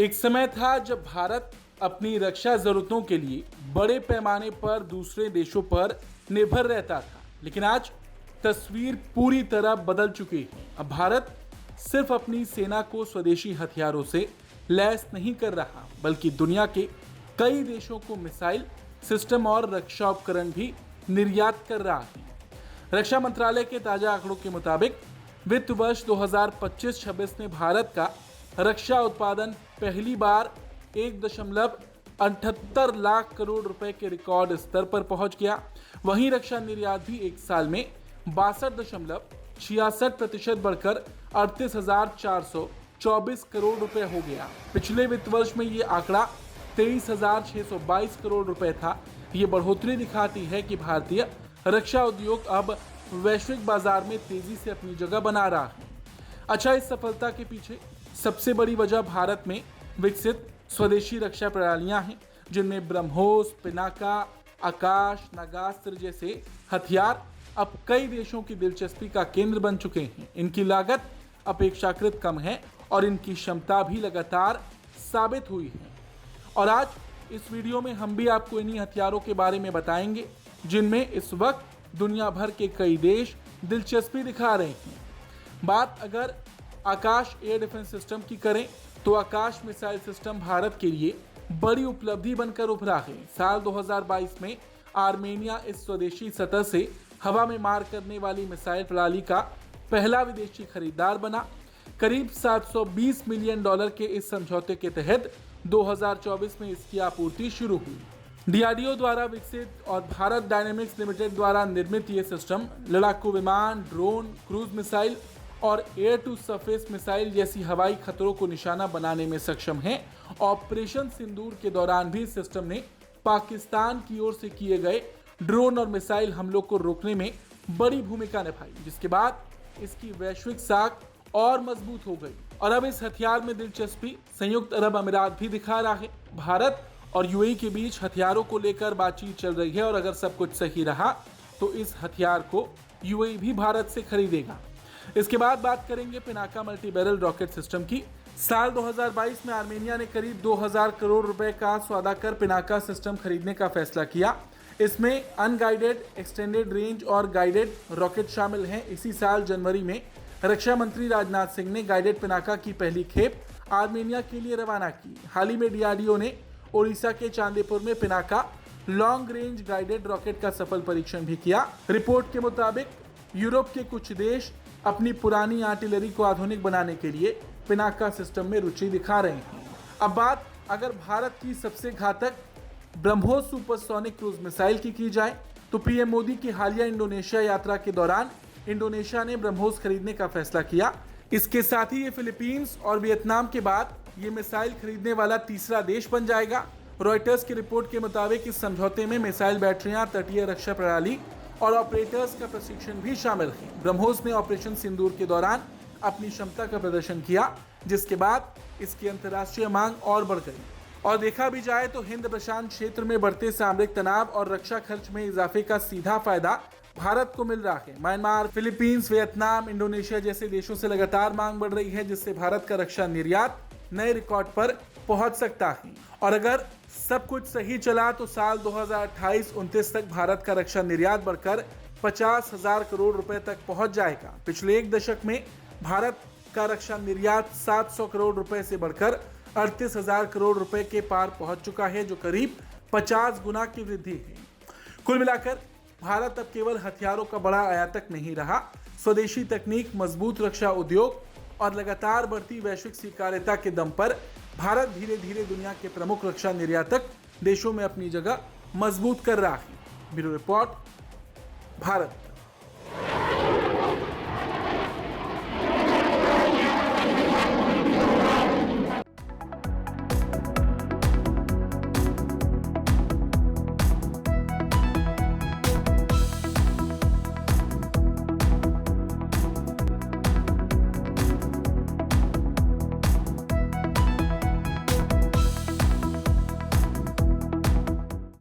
एक समय था जब भारत अपनी रक्षा जरूरतों के लिए बड़े पैमाने पर दूसरे देशों पर निर्भर रहता था, लेकिन आज तस्वीर पूरी तरह बदल चुकी है। अब भारत सिर्फ अपनी सेना को स्वदेशी हथियारों से लैस नहीं कर रहा, बल्कि दुनिया के कई देशों को मिसाइल सिस्टम और रक्षा उपकरण भी निर्यात कर रहा है। रक्षा मंत्रालय के ताजा आंकड़ों के मुताबिक वित्त वर्ष 2025-26 में भारत का रक्षा उत्पादन पहली बार 1.78 लाख करोड़ रुपए के रिकॉर्ड स्तर पर पहुंच गया। वहीं रक्षा निर्यात भी एक साल में 62.66% बढ़कर 38,424 करोड़ रुपए हो गया। पिछले वित्त वर्ष में ये आंकड़ा 23,622 करोड़ रुपए था। ये बढ़ोतरी दिखाती है कि भारतीय रक्षा उद्योग अब वैश्विक बाजार में तेजी से अपनी जगह बना रहा है। अच्छा, इस सफलता के पीछे सबसे बड़ी वजह भारत में विकसित स्वदेशी रक्षा प्रणालियां हैं, जिनमें ब्रह्मोस, पिनाका, आकाश, नागास्त्र जैसे हथियार अब कई देशों की दिलचस्पी का केंद्र बन चुके हैं। इनकी लागत अपेक्षाकृत कम है और इनकी क्षमता भी लगातार साबित हुई है। और आज इस वीडियो में हम भी आपको इन्हीं हथियारों के बारे में बताएंगे, जिनमें इस वक्त दुनिया भर के कई देश दिलचस्पी दिखा रहे हैं। बात अगर आकाश एयर डिफेंस सिस्टम की करें तो आकाश मिसाइल सिस्टम भारत के लिए बड़ी उपलब्धि बनकर उभरा है। साल 2022 में आर्मेनिया इस स्वदेशी सतह से हवा में मार करने वाली मिसाइल प्रणाली का पहला विदेशी खरीदार बना। करीब $720 मिलियन के इस समझौते के तहत 2024 में इसकी आपूर्ति शुरू हुई। डीआरडीओ द्वारा विकसित और भारत डायनेमिक्स लिमिटेड द्वारा निर्मित ये सिस्टम लड़ाकू विमान, ड्रोन, क्रूज मिसाइल और एयर टू सरफेस मिसाइल जैसी हवाई खतरों को निशाना बनाने में सक्षम है। ऑपरेशन सिंदूर के दौरान भी सिस्टम ने पाकिस्तान की ओर से किए गए ड्रोन और मिसाइल हमलों को रोकने में बड़ी भूमिका निभाई, जिसके बाद इसकी वैश्विक साख और मजबूत हो गई। और अब इस हथियार में दिलचस्पी संयुक्त अरब अमीरात भी दिखा रहा है। भारत और यूएई के बीच हथियारों को लेकर बातचीत चल रही है और अगर सब कुछ सही रहा तो इस हथियार को यूएई भी भारत से खरीदेगा। इसके बाद बात करेंगे Pinaka multi barrel rocket system की। साल 2022 में आर्मेनिया ने करीब 2000 करोड़ रुपए का सौदा कर पिनाका सिस्टम खरीदने का फैसला किया। इसमें अनगाइडेड, एक्सटेंडेड रेंज और गाइडेड रॉकेट शामिल हैं। इसी साल जनवरी में रक्षा मंत्री राजनाथ सिंह ने गाइडेड पिनाका की पहली खेप आर्मेनिया के लिए रवाना की। हाल ही में डीआरडीओ ने ओडिशा के चांदीपुर में Pinaka long range guided rocket का सफल परीक्षण भी किया। रिपोर्ट के मुताबिक यूरोप के कुछ देश अपनी पुरानी आर्टिलरी को आधुनिक बनाने के लिए पिनाका सिस्टम में रुचि दिखा रहे हैं। अब बात अगर भारत की सबसे घातक ब्रह्मोस सुपरसोनिक क्रूज मिसाइल की जाए तो पीएम मोदी की हालिया इंडोनेशिया यात्रा के दौरान इंडोनेशिया ने ब्रह्मोस खरीदने का फैसला किया। इसके साथ ही ये फिलीपींस और वियतनाम के बाद ये मिसाइल खरीदने वाला तीसरा देश बन जाएगा। रॉयटर्स की रिपोर्ट के मुताबिक इस समझौते में मिसाइल बैटरियां, तटीय रक्षा प्रणाली और ऑपरेटर्स का प्रशिक्षण भी शामिल है। ब्रह्मोस ने ऑपरेशन सिंदूर के दौरान अपनी क्षमता का प्रदर्शन किया, जिसके बाद इसकी अंतर्राष्ट्रीय मांग और बढ़ गई। और देखा भी जाए तो हिंद प्रशांत क्षेत्र में बढ़ते सामरिक तनाव और रक्षा खर्च में इजाफे का सीधा फायदा भारत को मिल रहा है। म्यांमार, फिलीपींस, वियतनाम, इंडोनेशिया जैसे देशों से लगातार मांग बढ़ रही है, जिससे भारत का रक्षा निर्यात नए रिकॉर्ड पर पहुंच सकता है। और अगर सब कुछ सही चला तो साल 2028-29 तक भारत का रक्षा निर्यात बढ़कर 50,000 करोड़ रुपए तक पहुंच जाएगा। पिछले एक दशक में भारत का रक्षा निर्यात 700 करोड़ रुपए से बढ़कर 38,000 करोड़ रुपए के पार पहुंच चुका है, जो करीब 50 गुना की वृद्धि है। कुल मिलाकर भारत अब केवल हथियारों का बड़ा आयातक नहीं रहा। स्वदेशी तकनीक, मजबूत रक्षा उद्योग और लगातार बढ़ती वैश्विक स्वीकार्यता के दम पर भारत धीरे धीरे दुनिया के प्रमुख रक्षा निर्यातक देशों में अपनी जगह मजबूत कर रहा है। Bureau report, Bharat.